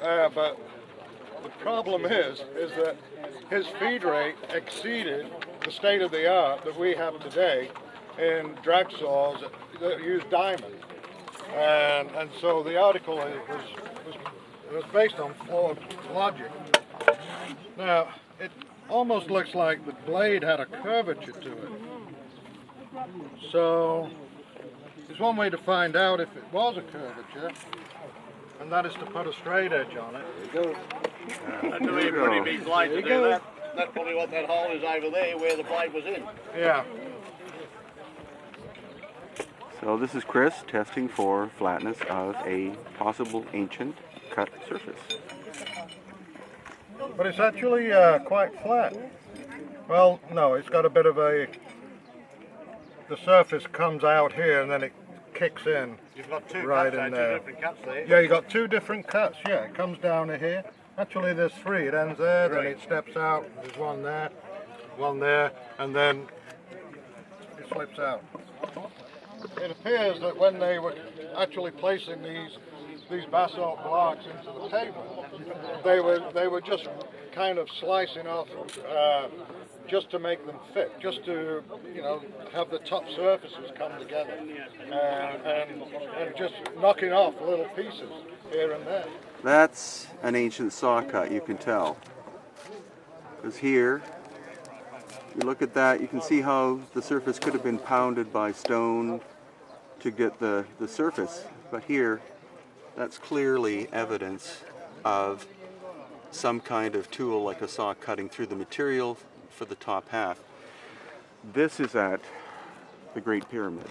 but the problem is that his feed rate exceeded the state of the art that we have today in drag saws that use diamond. And so the article was based on flawed logic. Now, it almost looks like the blade had a curvature to it. So, there's one way to find out if it was a curvature, and that is to put a straight edge on it. There you go. That's a pretty big blade to do that. That's probably what that hole is over there where the blade was in. Yeah. So this is Chris testing for flatness of a possible ancient cut surface. But it's actually quite flat. Well, no, it's got a bit of the surface comes out here and then it kicks in. You've got two right cuts, in two there. different cuts there. Yeah, you've got two different cuts. Yeah, it comes down to here. Actually, there's three. It ends there, then it steps out. There's one there, and then it slips out. It appears that when they were actually placing these basalt blocks into the pavement, they were just kind of slicing off just to make them fit, just to have the top surfaces come together, and just knocking off little pieces here and there. That's an ancient saw cut, you can tell. Because here, you look at that, you can see how the surface could have been pounded by stone to get the surface. But here, that's clearly evidence of some kind of tool like a saw cutting through the material for the top half. This is at the Great Pyramid.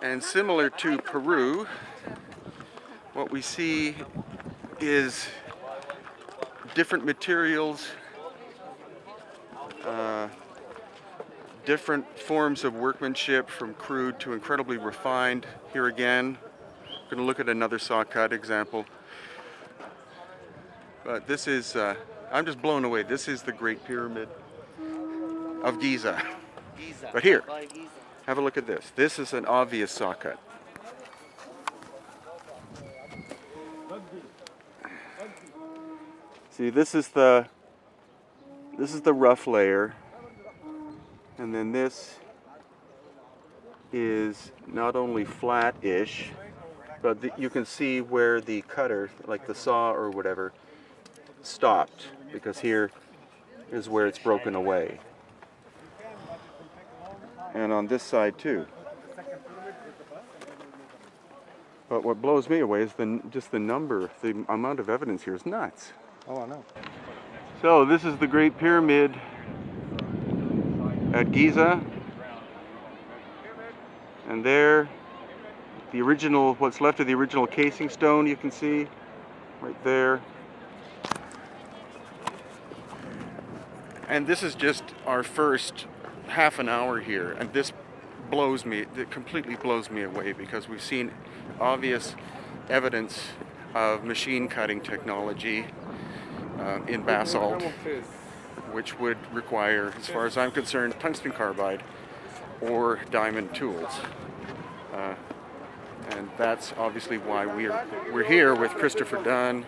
And similar to Peru, what we see is different materials, different forms of workmanship from crude to incredibly refined. Here again, we're going to look at another saw cut example. But this is, I'm just blown away. This is the Great Pyramid of Giza. But here, have a look at this. This is an obvious saw cut. See, this is the rough layer, and then this is not only flat-ish, but you can see where the cutter, like the saw or whatever, stopped, because here is where it's broken away. And on this side too. But what blows me away is just the number, the amount of evidence here is nuts. Oh, I know. So this is the Great Pyramid at Giza. And there, the original, what's left of the original casing stone, you can see right there. And this is just our first half an hour here, and this blows me, it completely blows me away, because we've seen obvious evidence of machine cutting technology in basalt, which would require, as far as I'm concerned, tungsten carbide or diamond tools. And that's obviously why we're here with Christopher Dunn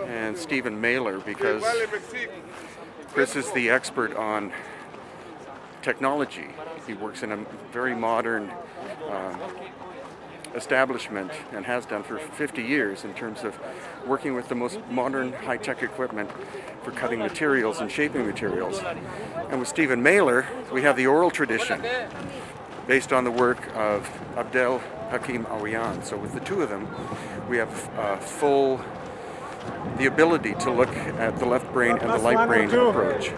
and Stephen Mailer, because Chris is the expert on technology. He works in a very modern establishment and has done for 50 years in terms of working with the most modern high-tech equipment for cutting materials and shaping materials. And with Stephen Mailer, we have the oral tradition based on the work of Abdel Hakim Awiyan. So with the two of them, we have the ability to look at the left brain and the light brain approach.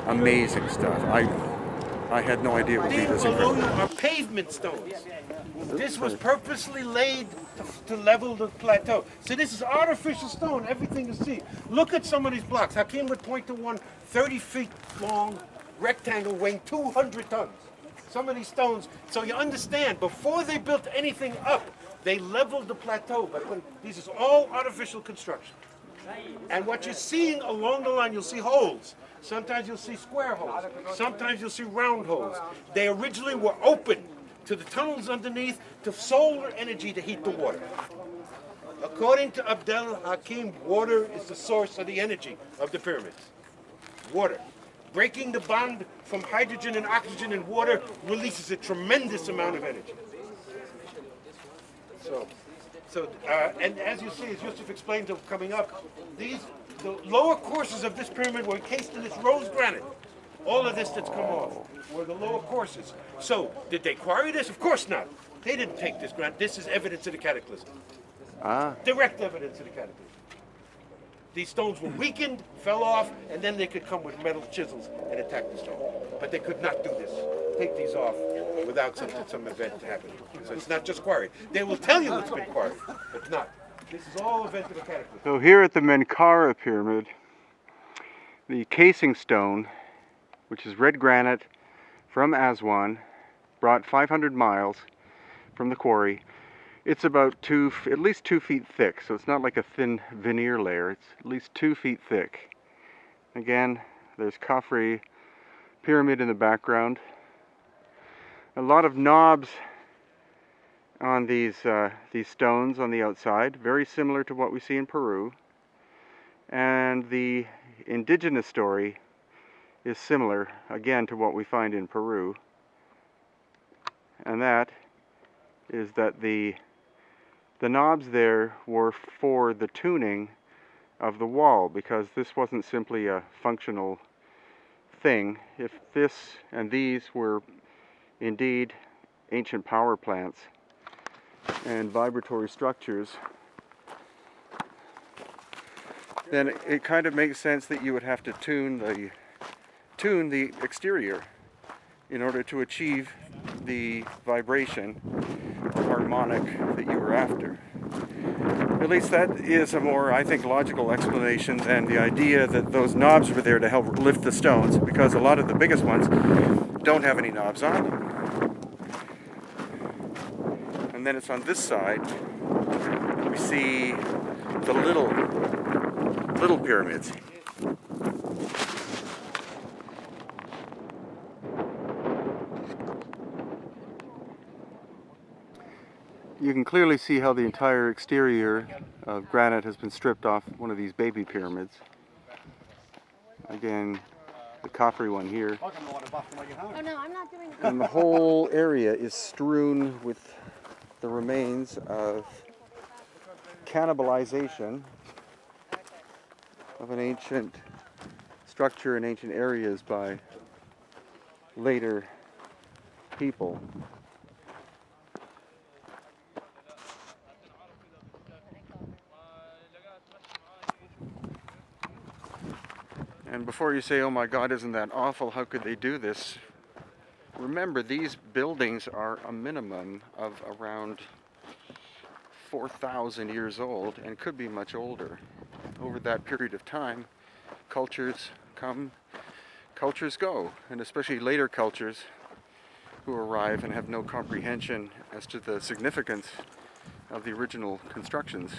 Amazing stuff. I had no idea it would be this incredible. Below you are pavement stones. This was purposely laid to level the plateau. So this is artificial stone, everything you see. Look at some of these blocks. Hakim would point to one 30 feet long rectangle weighing 200 tons. Some of these stones, so you understand, before they built anything up, they leveled the plateau. But these is all artificial construction. And what you're seeing along the line, you'll see holes. Sometimes you'll see square holes. Sometimes you'll see round holes. They originally were open to the tunnels underneath to solar energy to heat the water. According to Abdel Hakim, water is the source of the energy of the pyramids. Water. Breaking the bond from hydrogen and oxygen in water releases a tremendous amount of energy. And as you see, as Yusuf explained coming up, the lower courses of this pyramid were encased in this rose granite. All of this that's come off were the lower courses. So, did they quarry this? Of course not. They didn't take this granite. This is evidence of the cataclysm. Direct evidence of the cataclysm. These stones were weakened, fell off, and then they could come with metal chisels and attack the stone. But they could not do this. Take these off without some event happening. So it's not just quarried. They will tell you it's been quarried, but it's not. This is all event of the cataclysm. So here at the Menkaure pyramid, the casing stone, which is red granite from Aswan, brought 500 miles from the quarry. It's about at least 2 feet thick, so it's not like a thin veneer layer. It's at least 2 feet thick. Again, there's Khafre pyramid in the background. A lot of knobs on these stones on the outside, very similar to what we see in Peru. And the indigenous story is similar, again, to what we find in Peru. And that is that the knobs there were for the tuning of the wall, because this wasn't simply a functional thing. If this and these were indeed ancient power plants and vibratory structures, then it kind of makes sense that you would have to tune the exterior in order to achieve the vibration harmonic that you were after. At least that is a more, I think, logical explanation than the idea that those knobs were there to help lift the stones, because a lot of the biggest ones don't have any knobs on them. And then it's on this side that we see the little pyramids. You can clearly see how the entire exterior of granite has been stripped off one of these baby pyramids. Again, the Khafre one here. Oh no, I'm not doing And the whole area is strewn with the remains of cannibalization of an ancient structure in ancient areas by later people. And before you say, oh my God, isn't that awful, how could they do this? Remember, these buildings are a minimum of around 4,000 years old and could be much older. Over that period of time, cultures come, cultures go, and especially later cultures who arrive and have no comprehension as to the significance of the original constructions.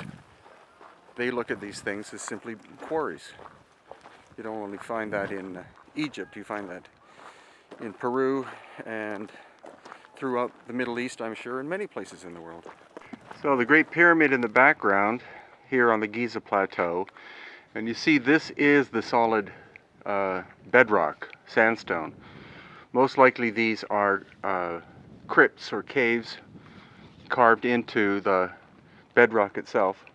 They look at these things as simply quarries. You don't only find that in Egypt, you find that in Peru and throughout the Middle East, I'm sure, and many places in the world. So the Great Pyramid in the background here on the Giza Plateau, and you see this is the solid bedrock, sandstone. Most likely these are crypts or caves carved into the bedrock itself.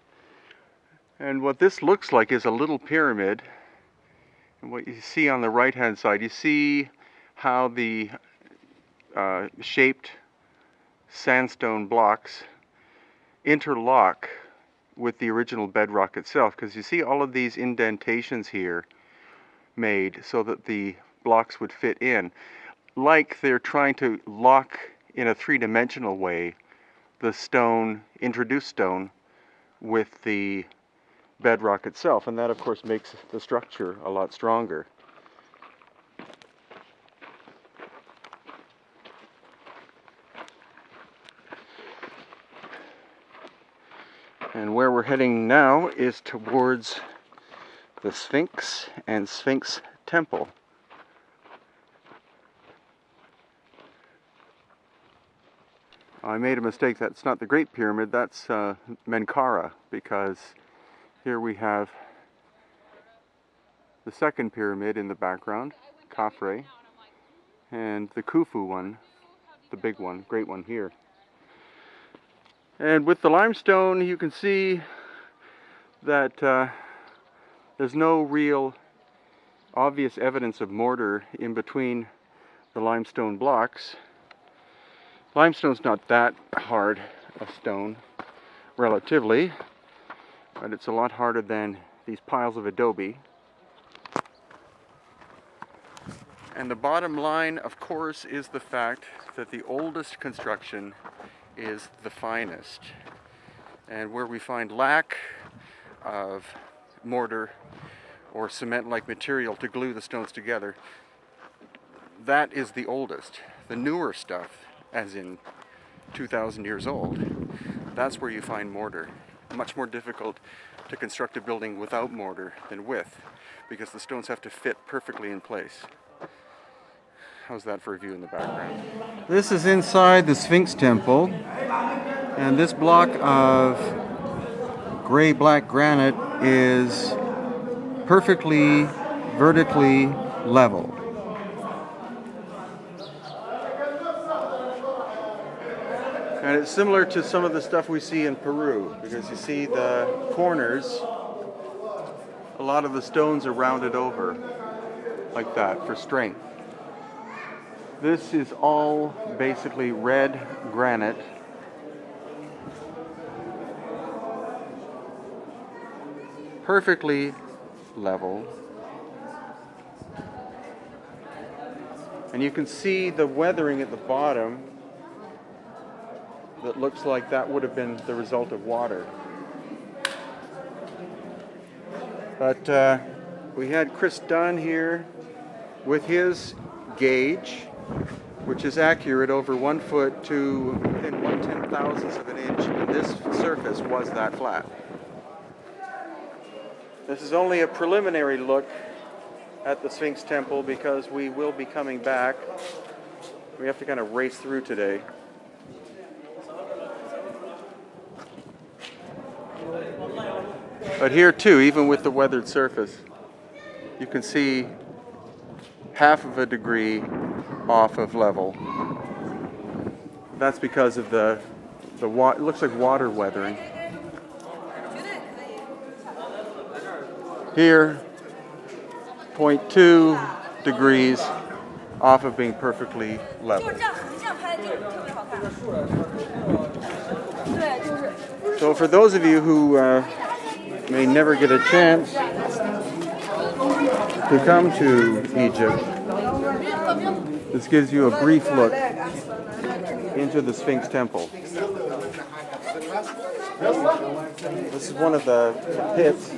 And what this looks like is a little pyramid. And what you see on the right hand side, you see how the shaped sandstone blocks interlock with the original bedrock itself, because you see all of these indentations here made so that the blocks would fit in, like they're trying to lock in a three-dimensional way the stone, introduced stone, with the bedrock itself, and that of course makes the structure a lot stronger. And where we're heading now is towards the Sphinx and Sphinx Temple. I made a mistake. That's not the Great Pyramid, that's Menkaure, because here we have the second pyramid in the background, Khafre, and the Khufu one, the big one, great one here. And with the limestone, you can see that there's no real obvious evidence of mortar in between the limestone blocks. Limestone's not that hard a stone, relatively, but it's a lot harder than these piles of adobe. And the bottom line, of course, is the fact that the oldest construction is the finest. And where we find lack of mortar or cement-like material to glue the stones together, that is the oldest. The newer stuff, as in 2,000 years old, that's where you find mortar. Much more difficult to construct a building without mortar than with, because the stones have to fit perfectly in place. How's that for a view in the background? This is inside the Sphinx Temple, and this block of gray-black granite is perfectly vertically leveled. And it's similar to some of the stuff we see in Peru, because you see the corners, a lot of the stones are rounded over like that for strength. This is all basically red granite. Perfectly level. And you can see the weathering at the bottom that looks like that would have been the result of water. But we had Chris Dunn here with his gauge, which is accurate over 1 foot to within 1/10,000th of an inch, and this surface was that flat. This is only a preliminary look at the Sphinx Temple, because we will be coming back. We have to kind of race through today. But here too, even with the weathered surface, you can see half of a degree off of level. That's because of it looks like water weathering. Here, 0.2 degrees off of being perfectly level. So for those of you who may never get a chance to come to Egypt, this gives you a brief look into the Sphinx Temple. This is one of the pits.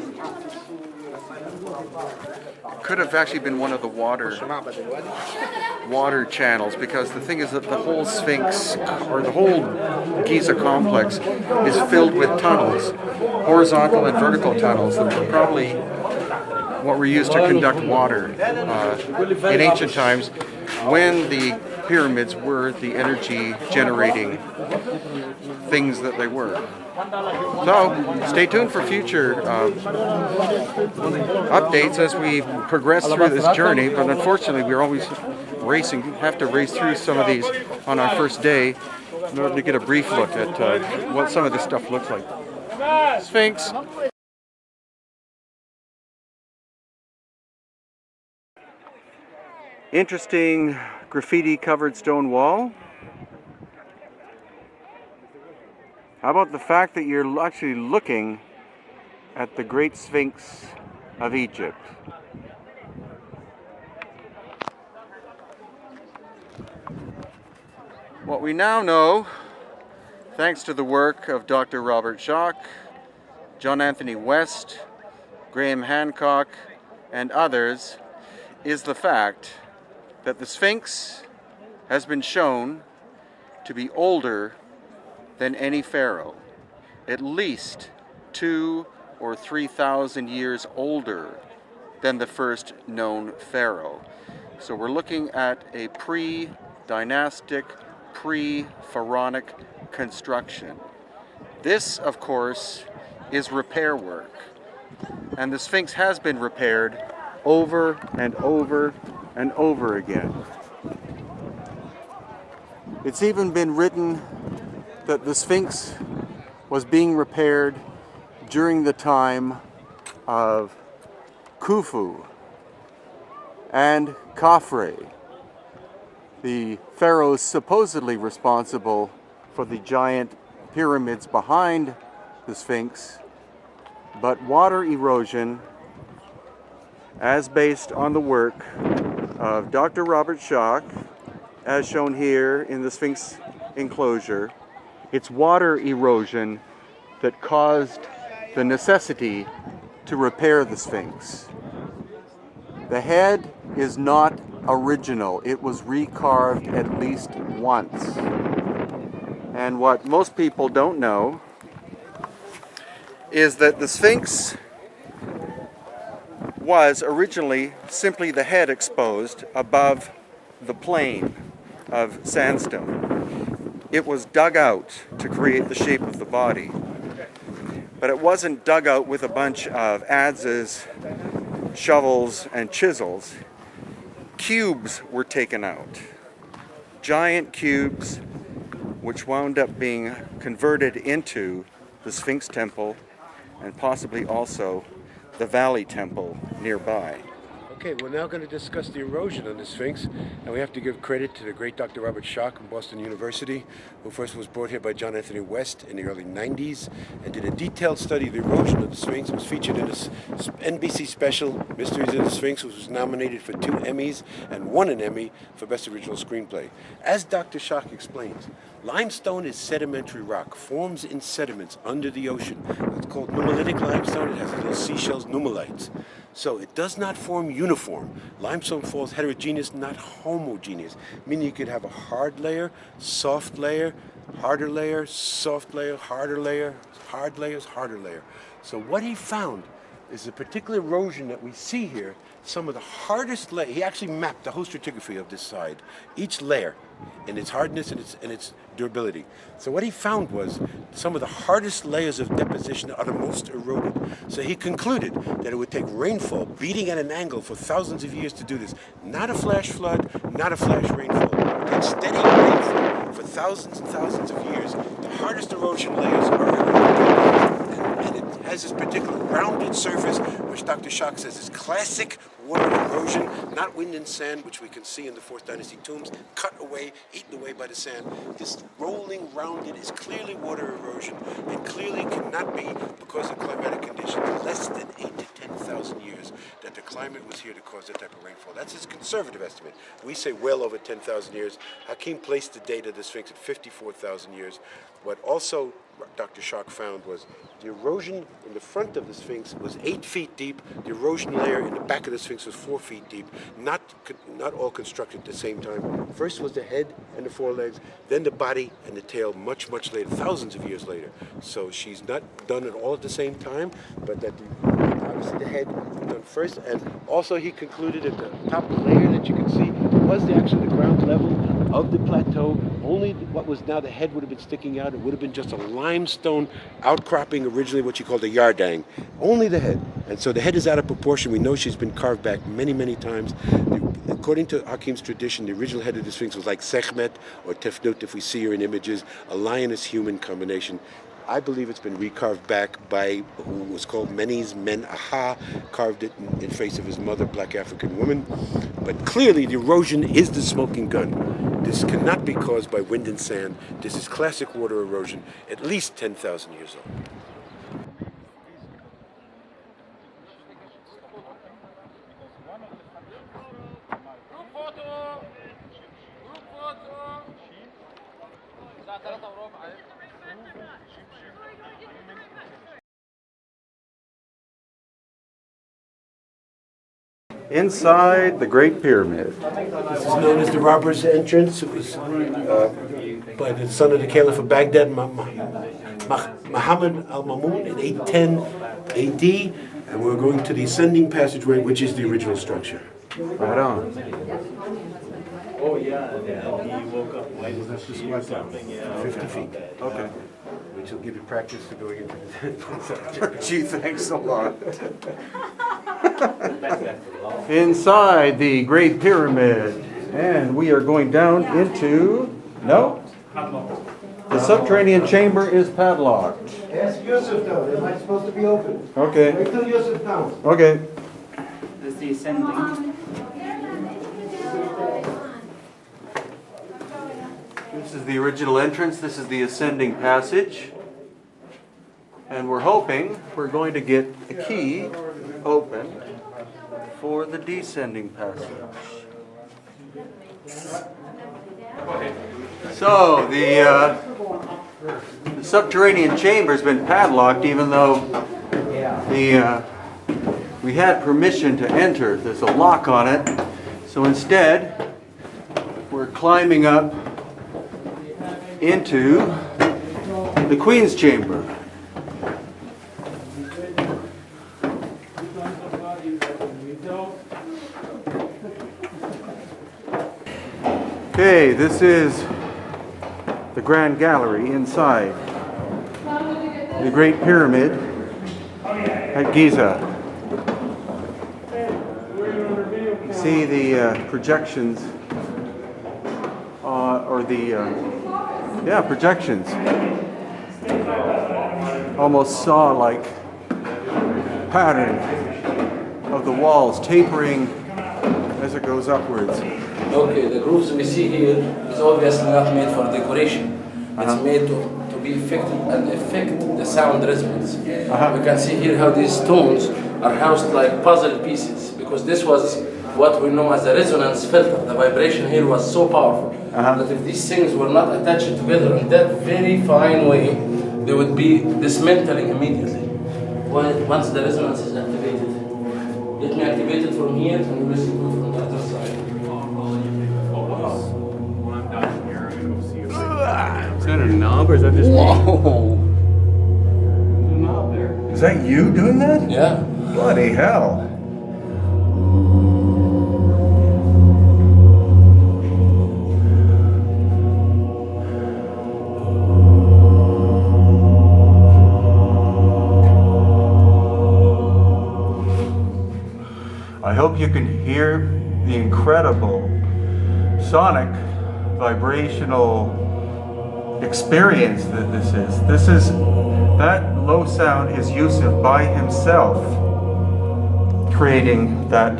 Could have actually been one of the water channels, because the thing is that the whole Sphinx, or the whole Giza complex, is filled with tunnels, horizontal and vertical tunnels that were probably what were used to conduct water in ancient times, when the pyramids were the energy generating things that they were. So stay tuned for future updates as we progress through this journey, but unfortunately we're always have to race through some of these on our first day in order to get a brief look at what some of this stuff looks like. Sphinx. Interesting graffiti covered stone wall. How about the fact that you're actually looking at the Great Sphinx of Egypt? What we now know, thanks to the work of Dr. Robert Schock, John Anthony West, Graham Hancock, and others, is the fact that the Sphinx has been shown to be older than any pharaoh, at least 2,000 or 3,000 years older than the first known pharaoh. So we're looking at a pre-dynastic, pre-pharaonic construction. This, of course, is repair work. And the Sphinx has been repaired over and over and over again. It's even been written that the Sphinx was being repaired during the time of Khufu and Khafre, the pharaohs supposedly responsible for the giant pyramids behind the Sphinx. But water erosion, as based on the work of Dr. Robert Schoch, as shown here in the Sphinx enclosure, it's water erosion that caused the necessity to repair the Sphinx. The head is not original. It was recarved at least once. And what most people don't know is that the Sphinx was originally simply the head exposed above the plane of sandstone. It was dug out to create the shape of the body. But it wasn't dug out with a bunch of adzes, shovels, and chisels. Cubes were taken out. Giant cubes which wound up being converted into the Sphinx Temple and possibly also the Valley Temple nearby. Okay, we're now going to discuss the erosion on the Sphinx, and we have to give credit to the great Dr. Robert Schoch from Boston University, who first was brought here by John Anthony West in the early 90s, and did a detailed study of the erosion of the Sphinx. It was featured in this NBC special, Mysteries of the Sphinx, which was nominated for 2 Emmys and won an Emmy for Best Original Screenplay. As Dr. Schoch explains, limestone is sedimentary rock, forms in sediments under the ocean. It's called nummulitic limestone. It has little seashells, nummelites. So it does not form uniform. Limestone falls heterogeneous, not homogeneous, meaning you could have a hard layer, soft layer, harder layer, soft layer, harder layer, hard layers, harder layer. So what he found is the particular erosion that we see here, some of the hardest layers. He actually mapped the whole stratigraphy of this side, each layer, and its hardness and its durability. So what he found was some of the hardest layers of deposition are the most eroded. So he concluded that it would take rainfall beating at an angle for thousands of years to do this. Not a flash flood, not a flash rainfall. It takes steady rainfall for thousands and thousands of years. The hardest erosion layers are eroded. And it has this particular rounded surface, which Dr. Schoch says is classic water erosion, not wind and sand, which we can see in the 4th Dynasty tombs, cut away, eaten away by the sand. This rolling, rounded is clearly water erosion, and clearly cannot be because of climatic conditions less than 8,000 to 10,000 years that the climate was here to cause that type of rainfall. That's his conservative estimate. We say well over 10,000 years. Hakim placed the date of the Sphinx at 54,000 years. What also Dr. Schoch found was the erosion in the front of the Sphinx was 8 feet deep. The erosion layer in the back of the Sphinx was 4 feet deep. Not all constructed at the same time. First was the head and the forelegs, then the body and the tail much, much later, thousands of years later. So she's not done it all at the same time, but that obviously the head was done first. And also he concluded that the top layer that you can see was actually the ground level of the plateau. Only what was now the head would have been sticking out. It would have been just a limestone outcropping, originally what you called a yardang. Only the head. And so the head is out of proportion. We know she's been carved back many, many times. According to Hakim's tradition, the original head of the Sphinx was like Sekhmet or Tefnut, if we see her in images, a lioness-human combination. I believe it's been recarved back by who was called Menes Men Aha, carved it in face of his mother, black African woman. But clearly the erosion is the smoking gun. This cannot be caused by wind and sand. This is classic water erosion, at least 10,000 years old. Inside the Great Pyramid. This is known as the Robber's Entrance. It was by the son of the Caliph of Baghdad, Muhammad al-Mamun, in 810 AD. And we're going to the ascending passageway, which is the original structure. Right on. Oh, yeah. He woke up late. That's just like 50 feet. Okay. Which will give you practice for going into Gee, thanks a lot. Inside the Great Pyramid. And we are going down into... No? The subterranean chamber is padlocked. Ask Yusuf though, they're not supposed to be open. Okay. Wait till Yusuf comes. Okay. This is the ascending. This is the original entrance. This is the ascending passage. And we're hoping we're going to get a key open for the descending passage. So the subterranean chamber has been padlocked, even though we had permission to enter. There's a lock on it. So instead, we're climbing up into the Queen's chamber. Okay, this is the Grand Gallery inside the Great Pyramid at Giza. You see the projections, projections. Almost saw-like pattern of the walls tapering as it goes upwards. Okay, the grooves we see here is obviously not made for decoration. It's made to be effective and affect the sound resonance. We can see here how these stones are housed like puzzle pieces, because this was what we know as a resonance filter. The vibration here was so powerful that if these things were not attached together in that very fine way, they would be dismantling immediately. Once the resonance is activated. Let me activate it from here and we'll listen to it from the other side. Is that a knob or is that just Whoa! Is that you doing that? Yeah. Bloody hell. I hope you can hear the incredible sonic vibrational experience that this is. That low sound is Yusuf by himself creating that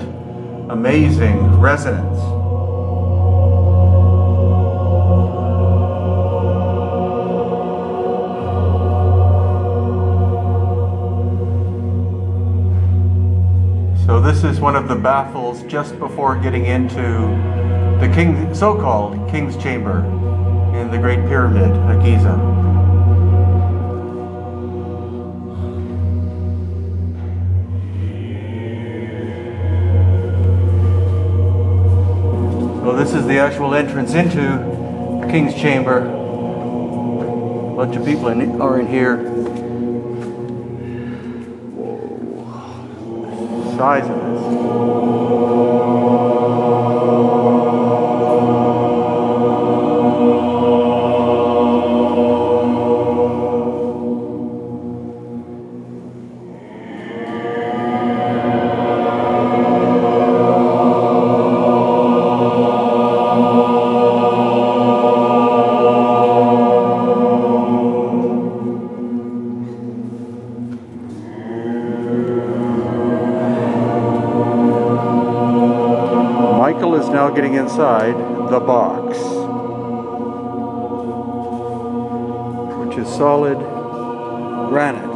amazing resonance. So this is one of the baffles just before getting into the so-called King's Chamber in the Great Pyramid at Giza. So this is the actual entrance into the King's Chamber. A bunch of people are in here. Whoa. Size of this. Now getting inside the box, which is solid granite.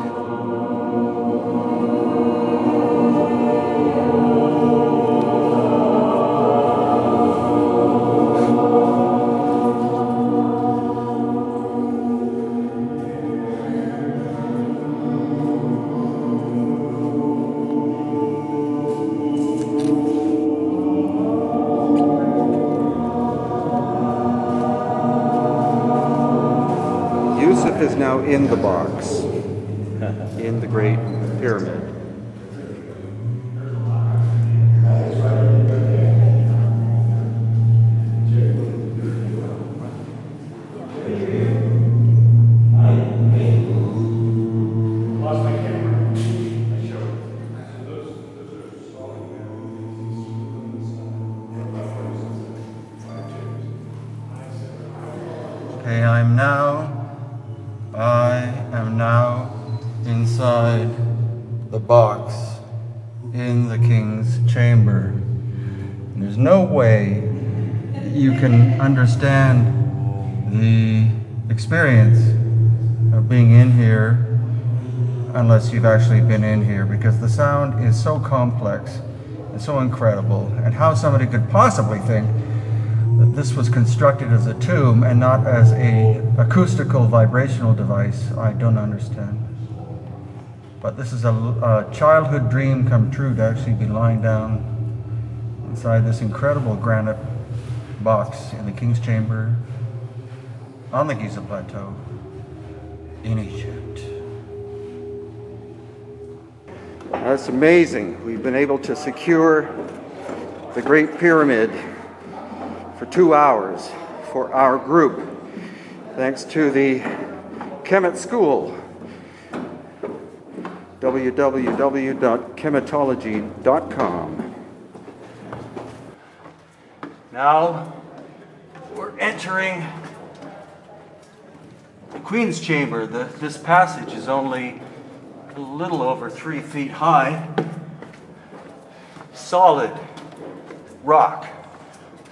Yusuf is now in the box, in the Great Pyramid. box in the king's chamber. And there's no way you can understand the experience of being in here unless you've actually been in here, because the sound is so complex and so incredible, and how somebody could possibly think that this was constructed as a tomb and not as a acoustical vibrational device, I don't understand. But this is a childhood dream come true to actually be lying down inside this incredible granite box in the King's Chamber on the Giza Plateau in Egypt. That's amazing. We've been able to secure the Great Pyramid for 2 hours for our group, thanks to the Kemet School. www.kemetology.com. Now we're entering the Queen's Chamber. This passage is only a little over 3 feet high. Solid rock,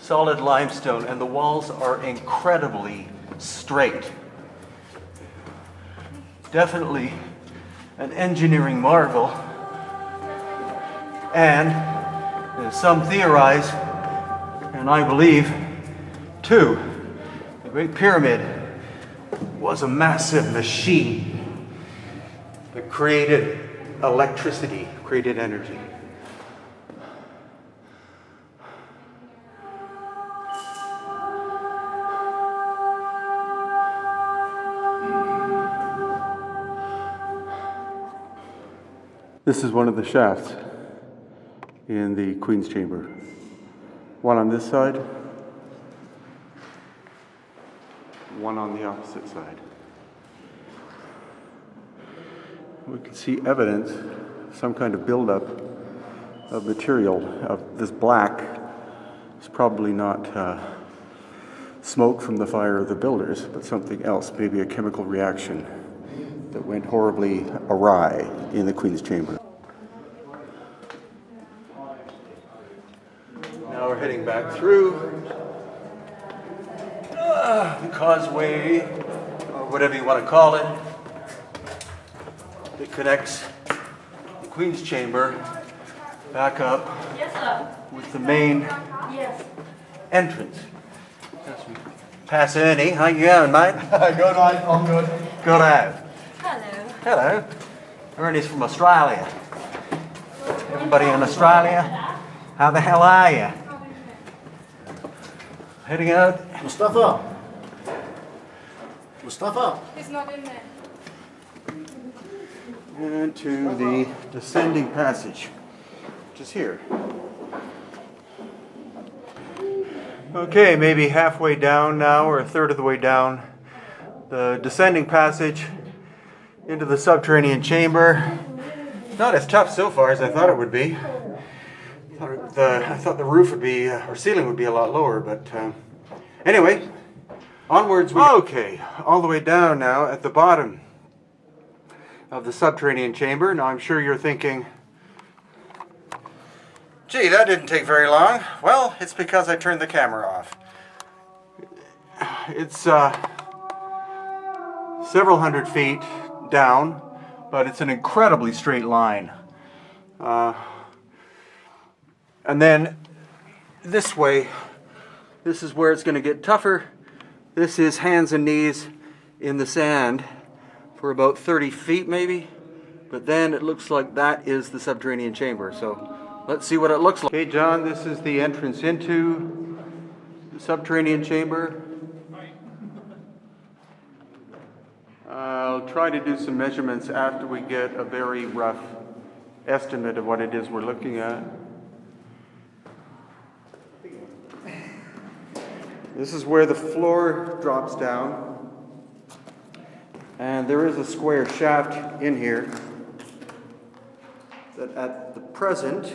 solid limestone, and the walls are incredibly straight. Definitely an engineering marvel, and as some theorize, and I believe too, the Great Pyramid was a massive machine that created electricity, created energy. This is one of the shafts in the Queen's Chamber. One on this side, one on the opposite side. We can see evidence, some kind of buildup of material of this black. It's probably not smoke from the fire of the builders, but something else, maybe a chemical reaction that went horribly awry in the Queen's Chamber. Now we're heading back through the causeway, or whatever you want to call it, that connects the Queen's Chamber back up with the main entrance. As we pass Ernie. How you going, mate? Good, mate. I'm good. Good out. Hello. Hello. Ernie's from Australia. Everybody in Australia, how the hell are you? Heading out. Mustafa. Mustafa. He's not in there. Into the descending passage, which is here. Okay, maybe halfway down now, or a third of the way down, the descending passage into the subterranean chamber. Not as tough so far as I thought it would be. I thought the roof would be, or ceiling would be a lot lower, but anyway, onwards we go. Okay, all the way down now at the bottom of the subterranean chamber. Now I'm sure you're thinking, gee, that didn't take very long. Well, it's because I turned the camera off. It's several hundred feet down, but it's an incredibly straight line. And then this way, this is where it's going to get tougher. This is hands and knees in the sand for about 30 feet maybe, but then it looks like that is the subterranean chamber. So let's see what it looks like. Okay, John, this is the entrance into the subterranean chamber. I'll try to do some measurements after we get a very rough estimate of what it is we're looking at. This is where the floor drops down, and there is a square shaft in here that at the present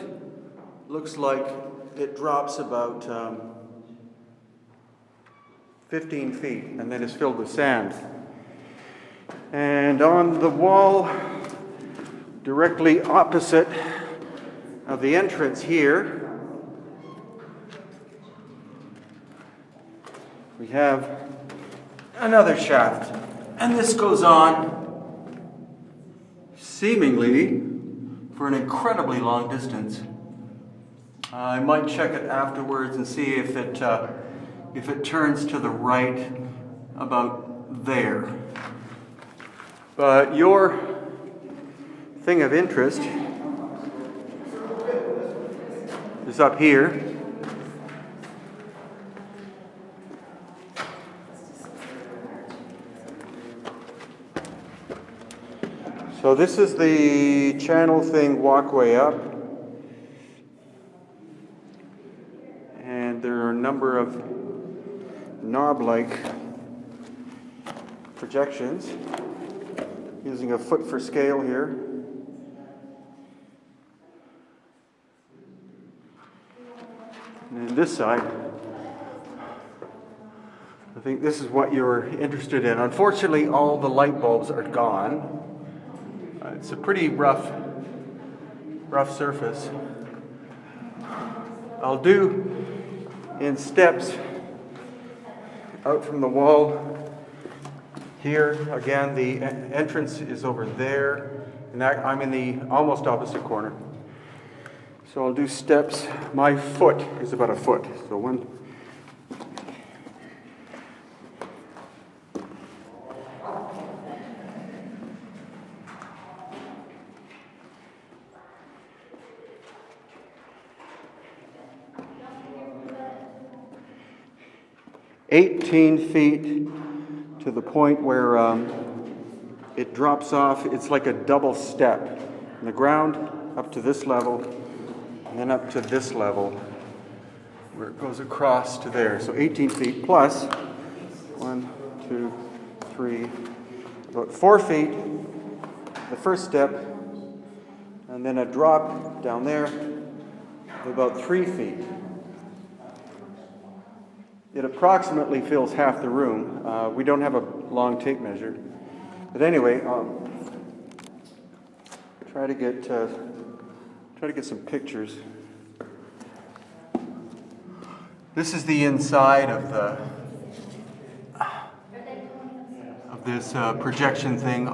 looks like it drops about 15 feet and then is filled with sand. And on the wall directly opposite of the entrance here, we have another shaft. And this goes on seemingly for an incredibly long distance. I might check it afterwards and see if it turns to the right about there. But your thing of interest is up here. So this is the channel thing walkway up. And there are a number of knob-like projections using a foot for scale here. And this side, I think this is what you're interested in. Unfortunately, all the light bulbs are gone. It's a pretty rough surface. I'll do in steps out from the wall here. Again, the entrance is over there, and I'm in the almost opposite corner. So I'll do steps. My foot is about a foot. So one. $18 feet to the point where it drops off. It's like a double step. From the ground up to this level, and then up to this level, where it goes across to there. So 18 feet plus 1, 2, 3, about 4 feet, the first step, and then a drop down there of about 3 feet. It approximately fills half the room. We don't have a long tape measure. But anyway, try to get some pictures. This is the inside of this projection thing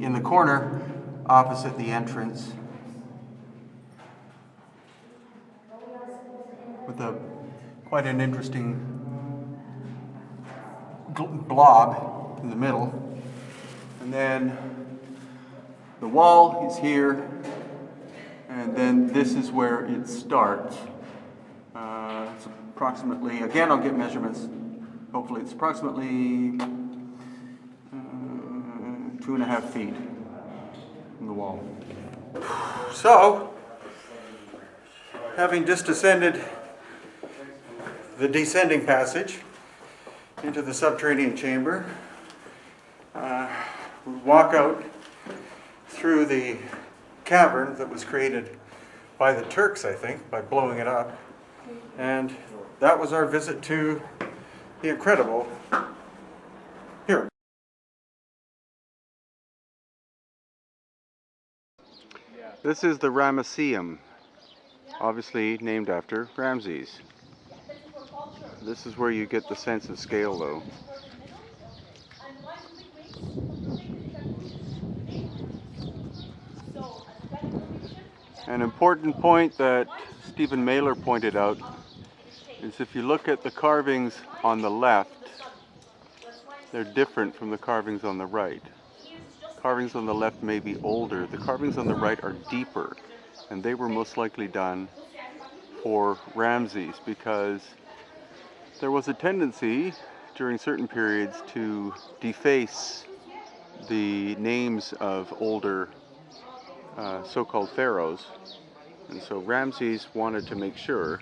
in the corner opposite the entrance, with quite an interesting blob in the middle. And then the wall is here, and then this is where it starts. It's approximately, again, I'll get measurements. Hopefully it's approximately 2.5 feet from the wall. So, having just descended the descending passage into the subterranean chamber, we walk out through the cavern that was created by the Turks, I think, by blowing it up. And that was our visit to the incredible here. This is the Ramesseum, obviously named after Ramses. This is where you get the sense of scale, though. An important point that Stephen Mailer pointed out is if you look at the carvings on the left, they're different from the carvings on the right. Carvings on the left may be older. The carvings on the right are deeper, and they were most likely done for Ramses because there was a tendency during certain periods to deface the names of older so-called pharaohs. And so Ramses wanted to make sure,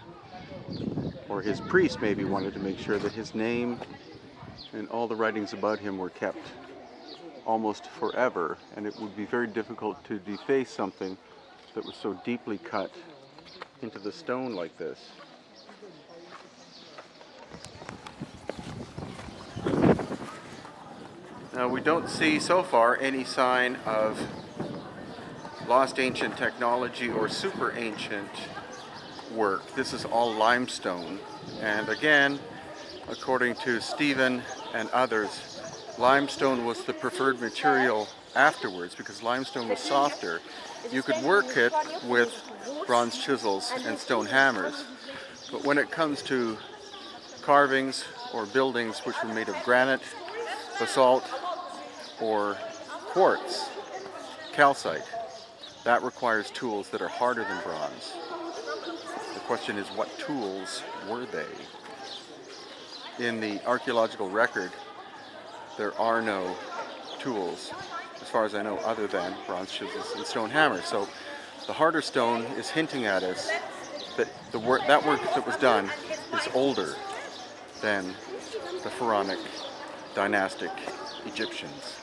or his priest maybe wanted to make sure, that his name and all the writings about him were kept almost forever, and it would be very difficult to deface something that was so deeply cut into the stone like this. Now we don't see so far any sign of lost ancient technology or super ancient work. This is all limestone, and again, according to Stephen and others, limestone was the preferred material afterwards because limestone was softer. You could work it with bronze chisels and stone hammers, but when it comes to carvings or buildings which were made of granite, basalt, or quartz, calcite, that requires tools that are harder than bronze. The question is, what tools were they? In the archaeological record, there are no tools, as far as I know, other than bronze chisels and stone hammers. So the harder stone is hinting at us that that work that was done is older than the pharaonic dynastic Egyptians.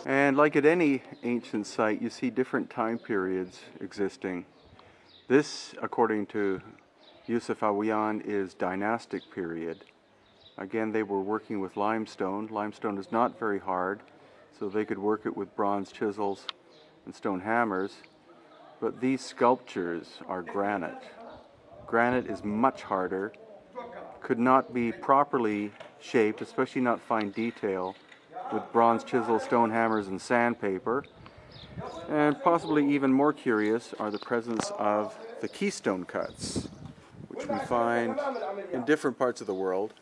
And like at any ancient site, you see different time periods existing. This, according to Yusuf Awiyan, is dynastic period. Again, they were working with limestone. Limestone is not very hard, so they could work it with bronze chisels and stone hammers. But these sculptures are granite. Granite is much harder, could not be properly shaped, especially not fine detail, with bronze chisels, stone hammers, and sandpaper. And possibly even more curious are the presence of the keystone cuts, which we find in different parts of the world,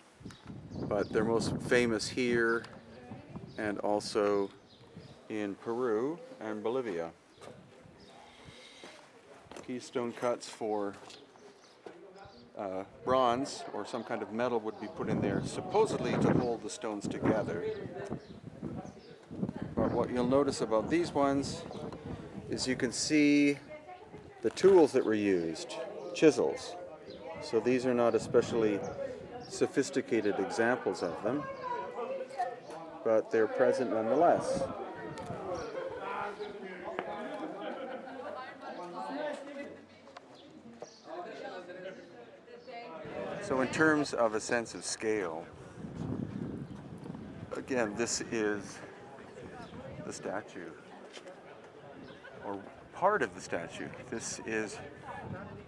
but they're most famous here and also in Peru and Bolivia. Keystone cuts for bronze or some kind of metal would be put in there, supposedly to hold the stones together. But what you'll notice about these ones is you can see the tools that were used, chisels. So these are not especially sophisticated examples of them, but they're present nonetheless. So in terms of a sense of scale, again, this is the statue, or part of the statue. This is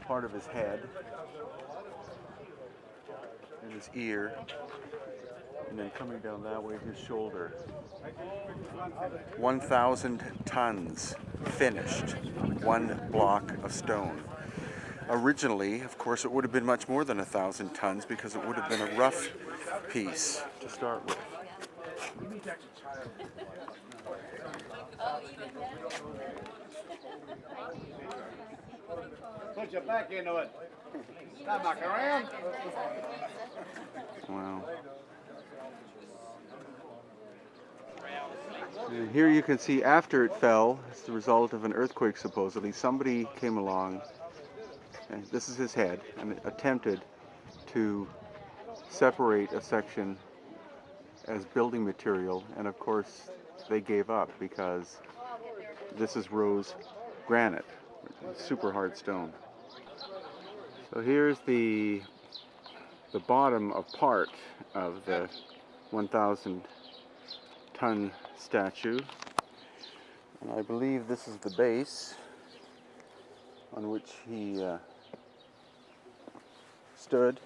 part of his head and his ear, and then coming down that way, his shoulder. 1,000 tons finished, one block of stone. Originally, of course, it would have been much more than 1,000 tons because it would have been a rough piece to start with. Put your back into it. Stop mucking around. Wow. And here you can see after it fell, as the result of an earthquake supposedly, somebody came along, and this is his head, and attempted to separate a section as building material, and of course they gave up because this is rose granite, super hard stone. So here's the bottom of part of the 1,000 ton statue, and I believe this is the base on which he stood,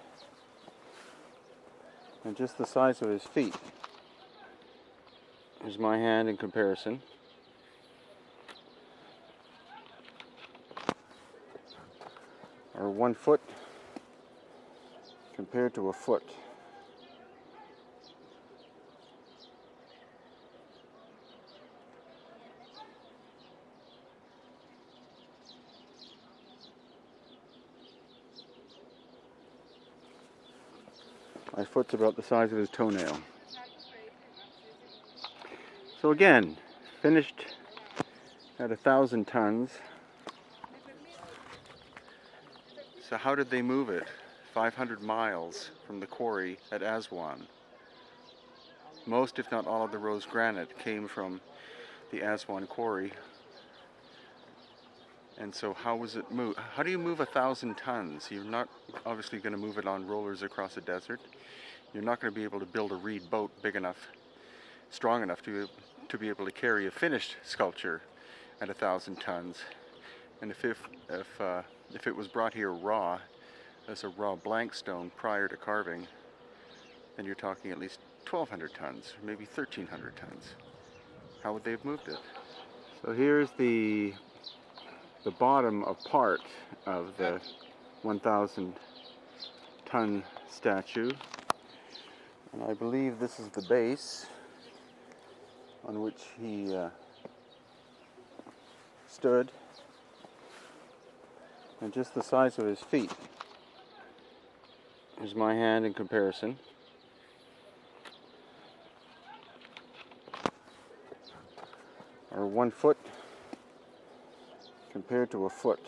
and just the size of his feet. Here's my hand in comparison. Or 1 foot compared to a foot. My foot's about the size of his toenail. So again, finished at 1,000 tons. So how did they move it 500 miles from the quarry at Aswan. Most, if not all, of the rose granite came from the Aswan quarry. And so how was it moved? How do you move 1,000 tons? You're not obviously going to move it on rollers across a desert. You're not going to be able to build a reed boat big enough, strong enough to be able to carry a finished sculpture at 1,000 tons. And if it was brought here raw, as a raw blank stone prior to carving, then you're talking at least 1,200 tons, or maybe 1,300 tons. How would they have moved it? So here's the bottom of part of the 1,000 ton statue. And I believe this is the base on which he stood, and just the size of his feet. Here's my hand in comparison. Or 1 foot compared to a foot.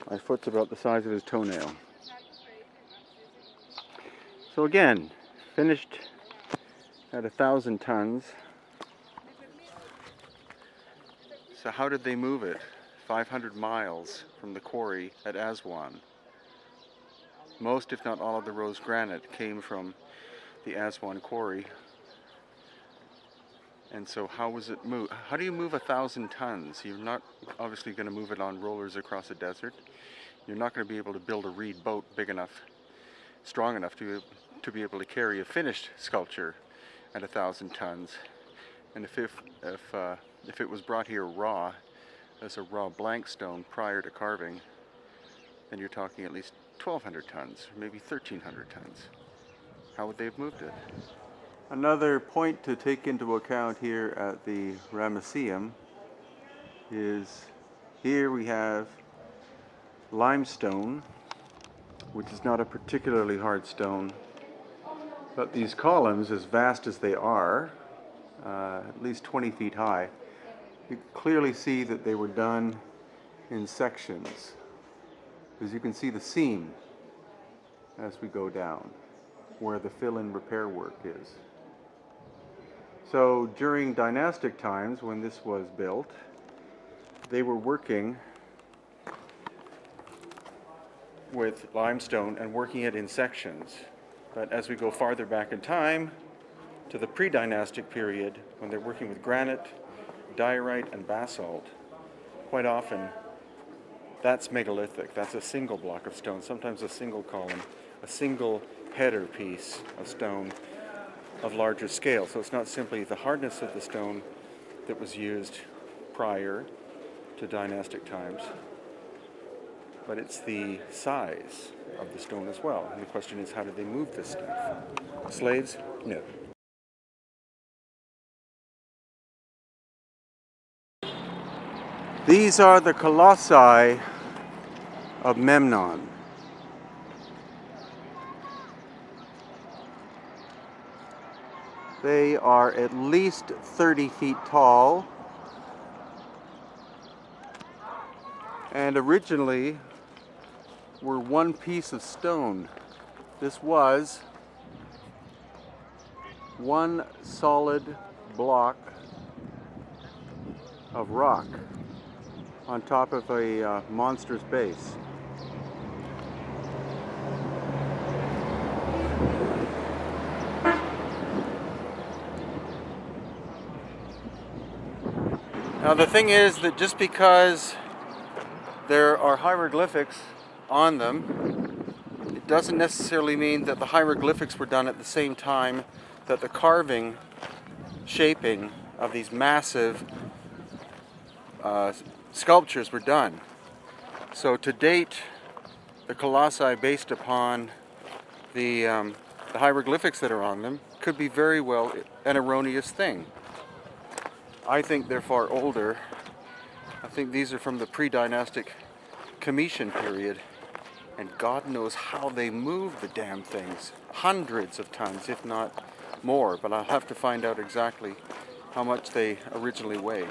My foot's about the size of his toenail. So again, finished at 1,000 tons. So how did they move it 500 miles from the quarry at Aswan? Most, if not all, of the rose granite came from the Aswan quarry. And so how was it moved? How do you move 1,000 tons? You're not obviously going to move it on rollers across a desert. You're not going to be able to build a reed boat big enough, strong enough to be able to carry a finished sculpture at 1,000 tons. And if it was brought here raw, as a raw blank stone prior to carving, then you're talking at least 1,200 tons, or maybe 1,300 tons. How would they have moved it? Another point to take into account here at the Ramesseum is here we have limestone, which is not a particularly hard stone, but these columns, as vast as they are, at least 20 feet high, you clearly see that they were done in sections, because you can see the seam as we go down, where the fill-in repair work is. So during dynastic times, when this was built, they were working with limestone and working it in sections. But as we go farther back in time, to the pre-dynastic period, when they're working with granite, diorite, and basalt, quite often that's megalithic. That's a single block of stone, sometimes a single column, a single header piece of stone of larger scale. So it's not simply the hardness of the stone that was used prior to dynastic times, but it's the size of the stone as well. And the question is, how did they move this stuff? Slaves? No. These are the colossi of Memnon. They are at least 30 feet tall, and originally were one piece of stone. This was one solid block of rock on top of a monstrous base. Now the thing is that just because there are hieroglyphics on them, it doesn't necessarily mean that the hieroglyphics were done at the same time that the carving, shaping of these massive sculptures were done. So to date the colossi based upon the hieroglyphics that are on them could be very well an erroneous thing. I think they're far older. I think these are from the pre-dynastic Comitian period, And God knows how they move the damn things. Hundreds of tons, if not more. But I'll have to find out exactly how much they originally weighed.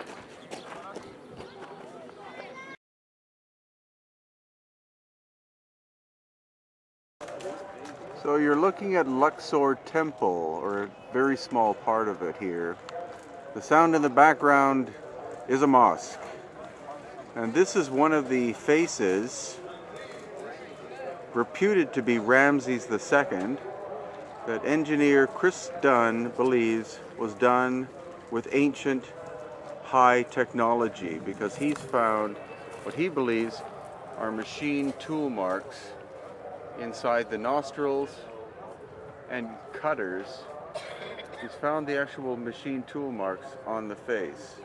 So you're looking at Luxor Temple, or a very small part of it here. The sound in the background is a mosque. And this is one of the faces reputed to be Ramses II that engineer Chris Dunn believes was done with ancient high technology, because he's found what he believes are machine tool marks inside the nostrils and cutters. He's found the actual machine tool marks on the face,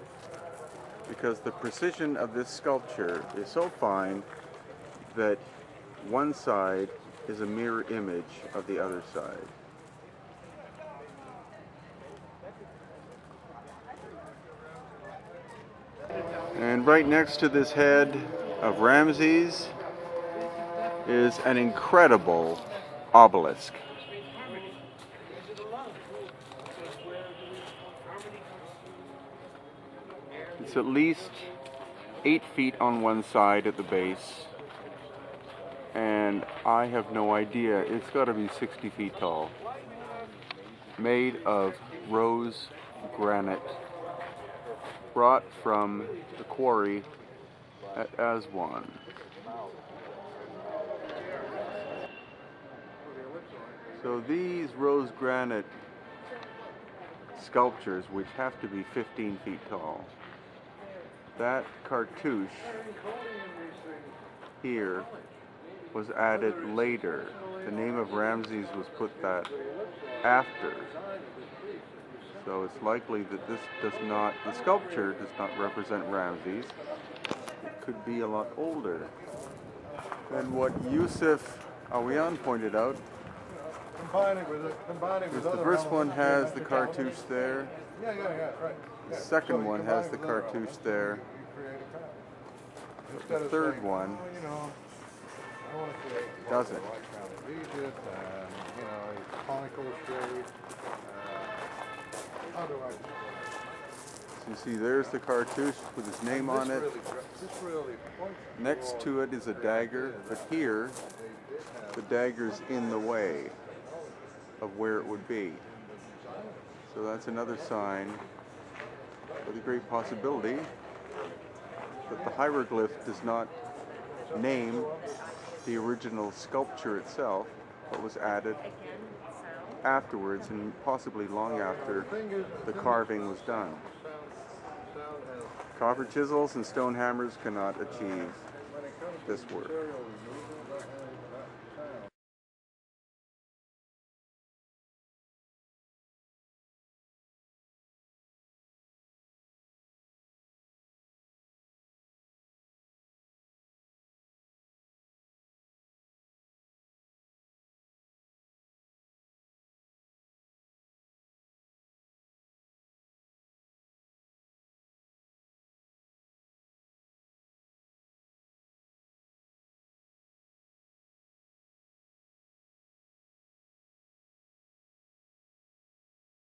because the precision of this sculpture is so fine that one side is a mirror image of the other side. And right next to this head of Ramses is an incredible obelisk. It's at least 8 feet on one side at the base, and I have no idea, it's got to be 60 feet tall. Made of rose granite, brought from the quarry at Aswan. So these rose granite sculptures, which have to be 15 feet tall, that cartouche here was added later. The name of Ramses was put that after. So it's likely that this does not, the sculpture does not represent Ramses. It could be a lot older. And what Yusuf Awiyan pointed out, Combining with the other first one elements, has the cartouche there. Yeah, right. The second one has the cartouche there. The third one doesn't. Egypt and, conical shape. How do I? So you see, there's the cartouche with his name on it. Next to it is a dagger, but here the dagger's in the way of where it would be. So that's another sign of the great possibility that the hieroglyph does not name the original sculpture itself, but was added afterwards, and possibly long after the carving was done. Copper chisels and stone hammers cannot achieve this work.